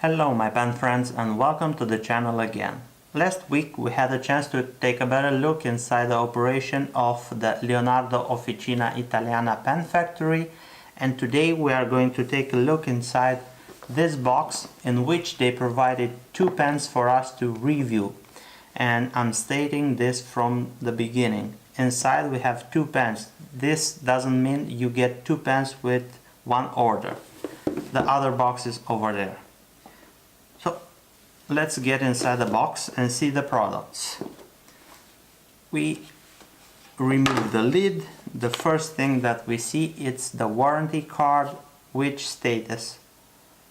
Hello my pen friends and welcome to the channel again. Last week we had a chance to take a better look inside the operation of the Leonardo Officina Italiana pen factory, and today we are going to take a look inside this box in which they provided two pens for us to review. And I'm stating this from the beginning. Inside we have two pens. This doesn't mean you get two pens with one order. The other box is over there. So let's get inside the box and see the products. We remove the lid. The first thing that we see is the warranty card, which states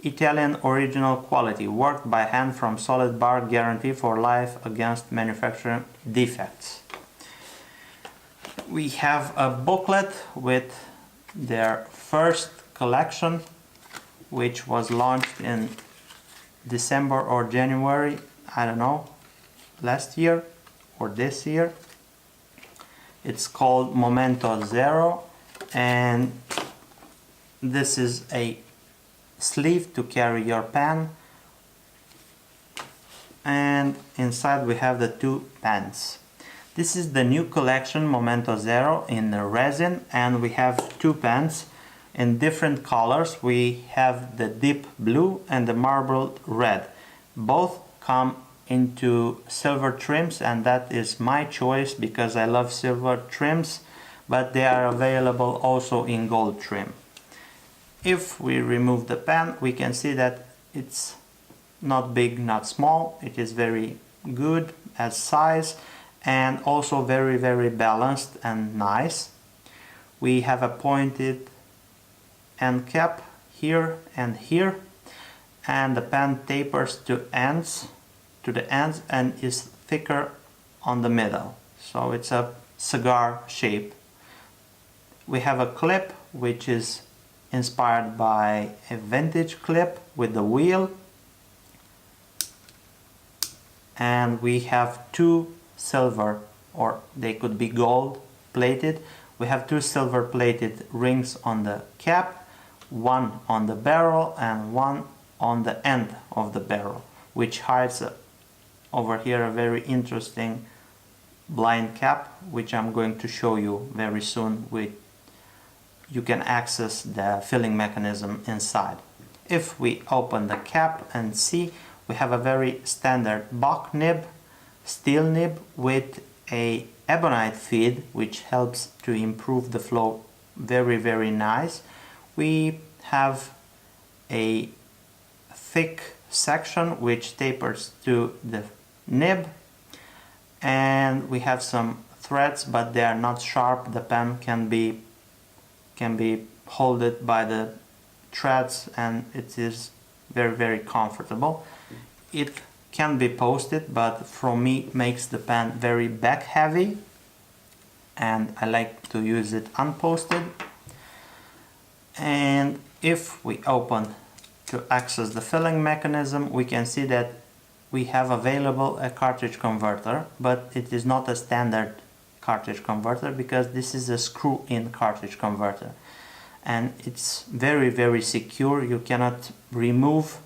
Italian original quality, worked by hand from solid bar, guarantee for life against manufacturing defects. We have a booklet with their first collection, which was launched in December or January, I don't know, last year or this year. It's called Momento Zero, and this is a sleeve to carry your pen, and inside we have the two pens. This is the new collection Momento Zero in the resin, and we have two pens in different colors. We have the deep blue and the marbled red. Both come into silver trims, and that is my choice because I love silver trims, but they are available also in gold trim. If we remove the pen, we can see that it's not big, not small. It is very good as size and also very balanced and nice. We have a pointed end cap here and here, and the pen tapers to the ends and is thicker on the middle, so it's a cigar shape. We have a clip which is inspired by a vintage clip with the wheel, and we have two silver, or they could be gold plated. We have two silver plated rings on the cap, one on the barrel and one on the end of the barrel, which hides over here a very interesting blind cap, which I'm going to show you very soon. You can access the filling mechanism inside. If we open the cap and see, we have a very standard Bock nib, steel nib with a ebonite feed, which helps to improve the flow very nice. We have a thick section which tapers to the nib, and we have some threads, but they are not sharp. The pen can be held by the threads, and it is very comfortable. It can be posted, but for me makes the pen very back heavy, and I like to use it unposted. And if we open to access the filling mechanism, we can see that we have available a cartridge converter, but it is not a standard cartridge converter because this is a screw-in cartridge converter, and it's very secure. You cannot remove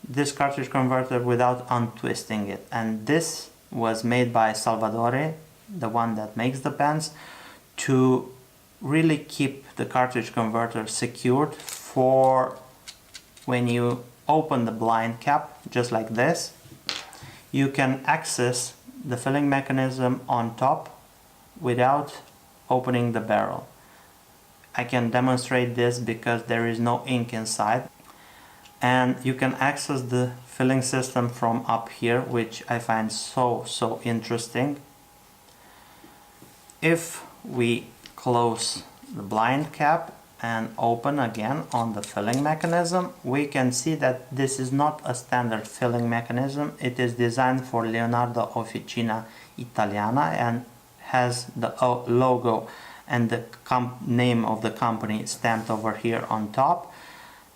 this cartridge converter without untwisting it, and this was made by Salvatore, the one that makes the pens, to really keep the cartridge converter secured for when you open the blind cap, just like this. You can access the filling mechanism on top without opening the barrel. I can demonstrate this because there is no ink inside, and you can access the filling system from up here, which I find so interesting. If we close the blind cap and open again on the filling mechanism, we can see that this is not a standard filling mechanism. It is designed for Leonardo Officina Italiana and has the logo and the name of the company stamped over here on top.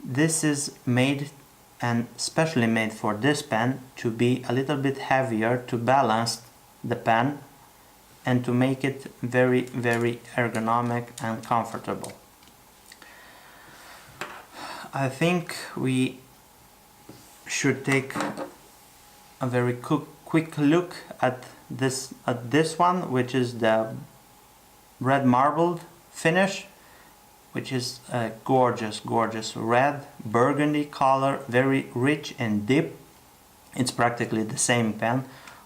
This is made and specially made for this pen to be a little bit heavier, to balance the pen and to make it very ergonomic and comfortable. I think we should take a very quick look at this one, which is the red marbled finish, which is a gorgeous red burgundy color, very rich and deep. It's practically the same pen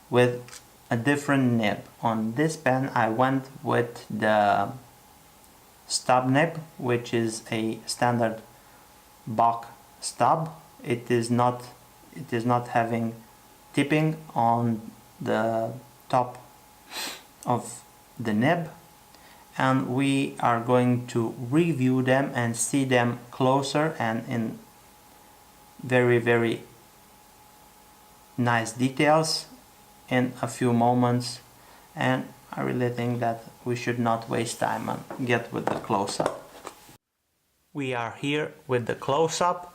with a different nib. On this pen I went with the stub nib, which is a standard Bock stub. It is not having tipping on the top of the nib, and we are going to review them and see them closer and in very nice details in a few moments. And I really think that we should not waste time and get with the close-up. We are here with the close-up.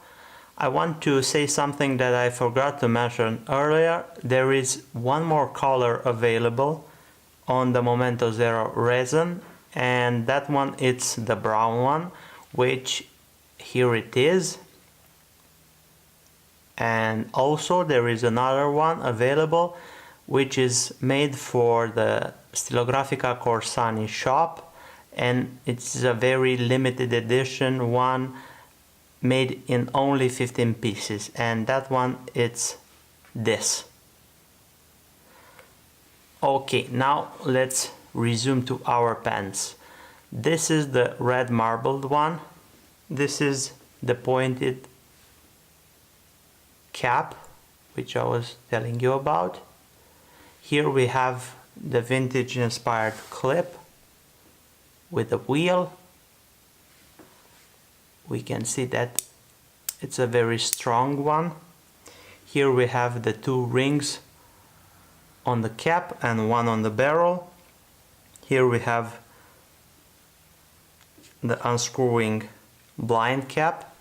I want to say something that I forgot to mention earlier. There is one more color available on the Momento Zero resin, and that one, it's the brown one, which here it is. And also there is another one available, which is made for the Stilografica Corsani shop, and it's a very limited edition one made in only 15 pieces, and that one, it's this. Okay, now let's resume to our pens. This is the red marbled one. This is the pointed cap, which I was telling you about. Here we have the vintage inspired clip with a wheel. We can see that it's a very strong one. Here we have the two rings on the cap and one on the barrel. Here we have the unscrewing blind cap,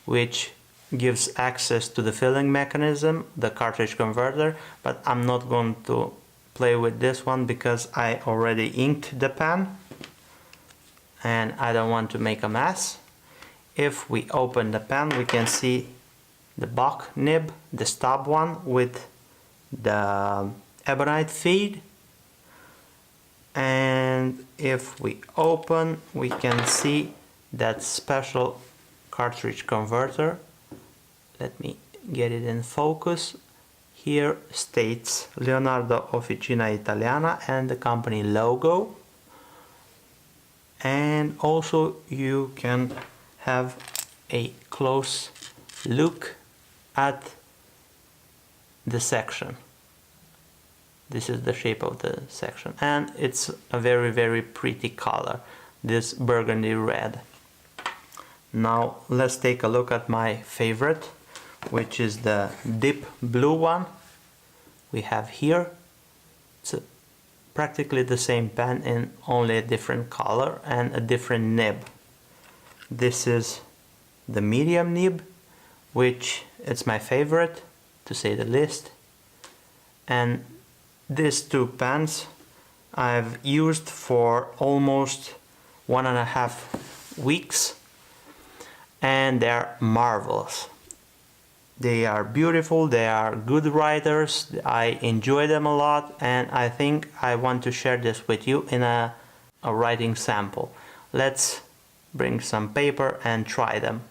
which gives access to the filling mechanism, the cartridge converter, but I'm not going to play with this one because I already inked the pen and I don't want to make a mess. If we open the pen, we can see the Bock nib, the stub one with the ebonite feed. And if we open, we can see that special cartridge converter. Let me get it in focus. Here states Leonardo Officina Italiana and the company logo. And also you can have a close look at the section. This is the shape of the section, and it's a very pretty color, this burgundy red. Now let's take a look at my favorite, which is the deep blue one we have here. It's practically the same pen in only a different color and a different nib. This is the medium nib, which it's my favorite to say the least. And these two pens I've used for almost 1.5 weeks, and they're marvelous. They are beautiful, they are good writers, I enjoy them a lot, and I think I want to share this with you in a writing sample. Let's bring some paper and try them.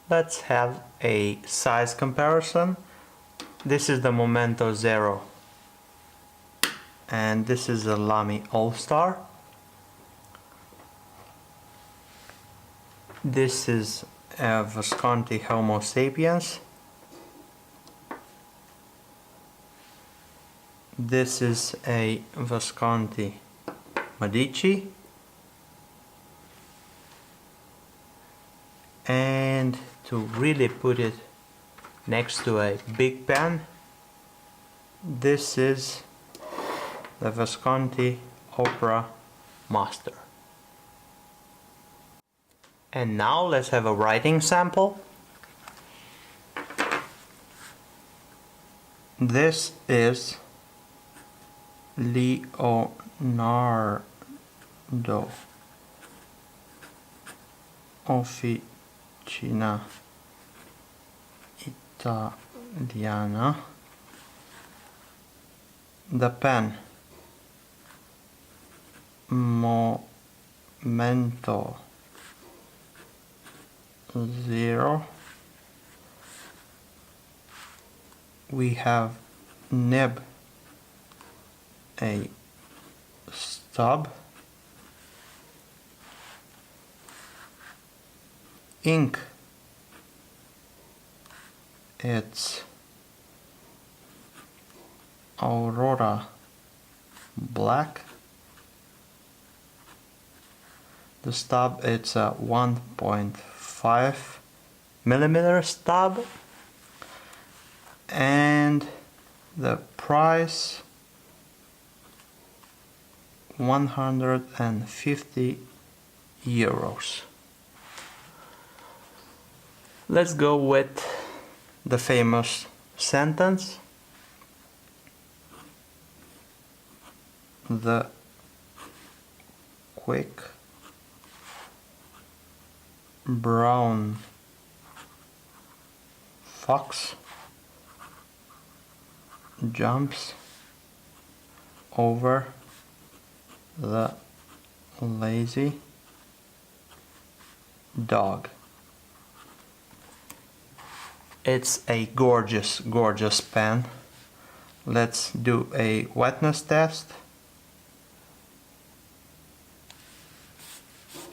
Let's have a size comparison. This is the Momento Zero and this is a Lamy All-Star. This is a Visconti Homo Sapiens. This is a Visconti Medici. And to really put it next to a big pen, this is the Visconti Opera Master. And now let's have a writing sample. This is Leonardo Officina Italiana. The pen Momento 0. We have nib, a stub, ink, it's Aurora black. The stub, it's a 1.5 millimeter stub, and the price 150 euros. Let's go with the famous sentence. The quick brown fox jumps over the lazy dog. It's a gorgeous, gorgeous pen. Let's do a wetness test.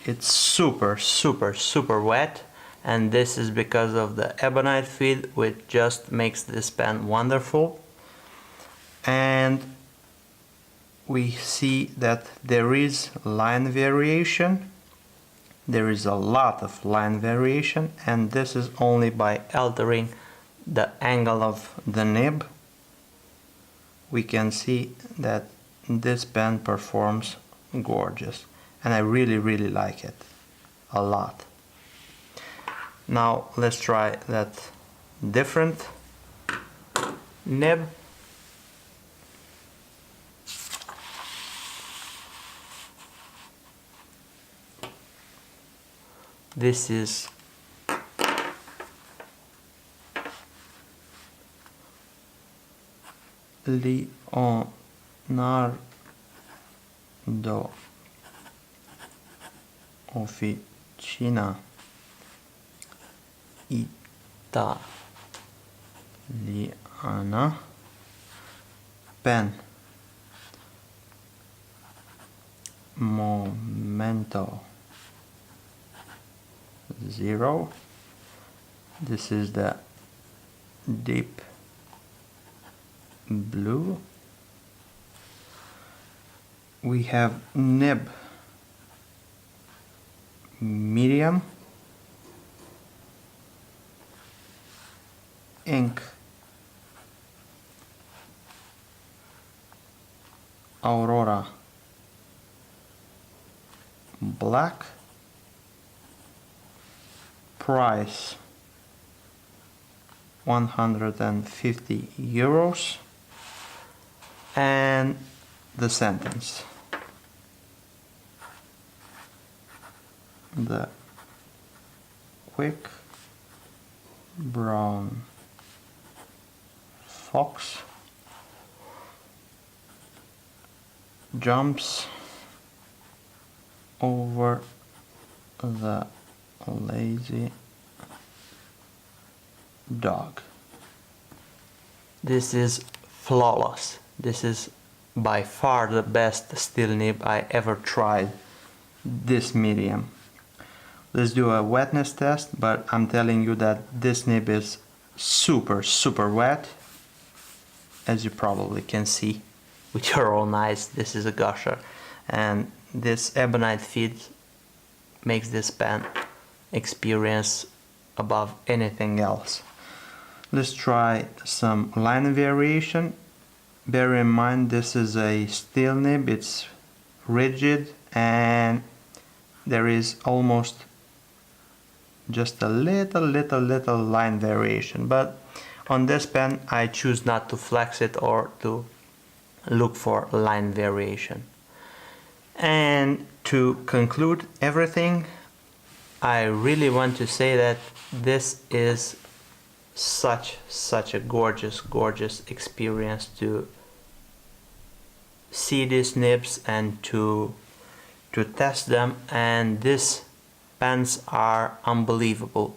It's super, super, super wet, and this is because of the ebonite feed, which just makes this pen wonderful. And we see that there is line variation. There is a lot of line variation, and this is only by altering the angle of the nib. We can see that this pen performs gorgeous, and I really, really like it a lot. Now let's try that different nib. This is Leonardo Officina Italiana pen Momento 0. This is the deep blue. We have nib medium, ink Aurora black, price 150 euros, and the sentence. The quick brown fox jumps over the lazy dog. This is flawless. This is by far the best steel nib I ever tried. This medium. Let's do a wetness test, but I'm telling you that this nib is super, super wet, as you probably can see with your own eyes. This is a gusher, and this ebonite feed makes this pen experience above anything else. Let's try some line variation. Bear in mind this is a steel nib, it's rigid, and there is almost just a little line variation, but on this pen I choose not to flex it or to look for line variation. And to conclude everything, I really want to say that this is such a gorgeous experience to see these nibs and to test them. And these pens are unbelievable.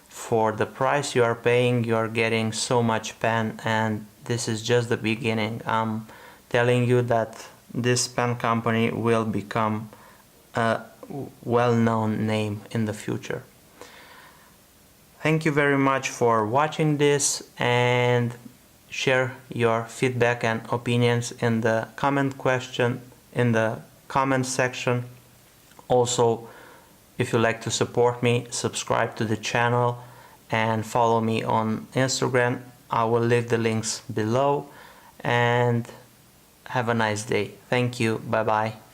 For the price you are paying, you are getting so much pen, and this is just the beginning. I'm telling you that this pen company will become a well-known name in the future. Thank you very much for watching this, and share your feedback and opinions in the comment section. Also, if you like to support me, subscribe to the channel and follow me on Instagram. I will leave the links below, and have a nice day. Thank you. Bye bye.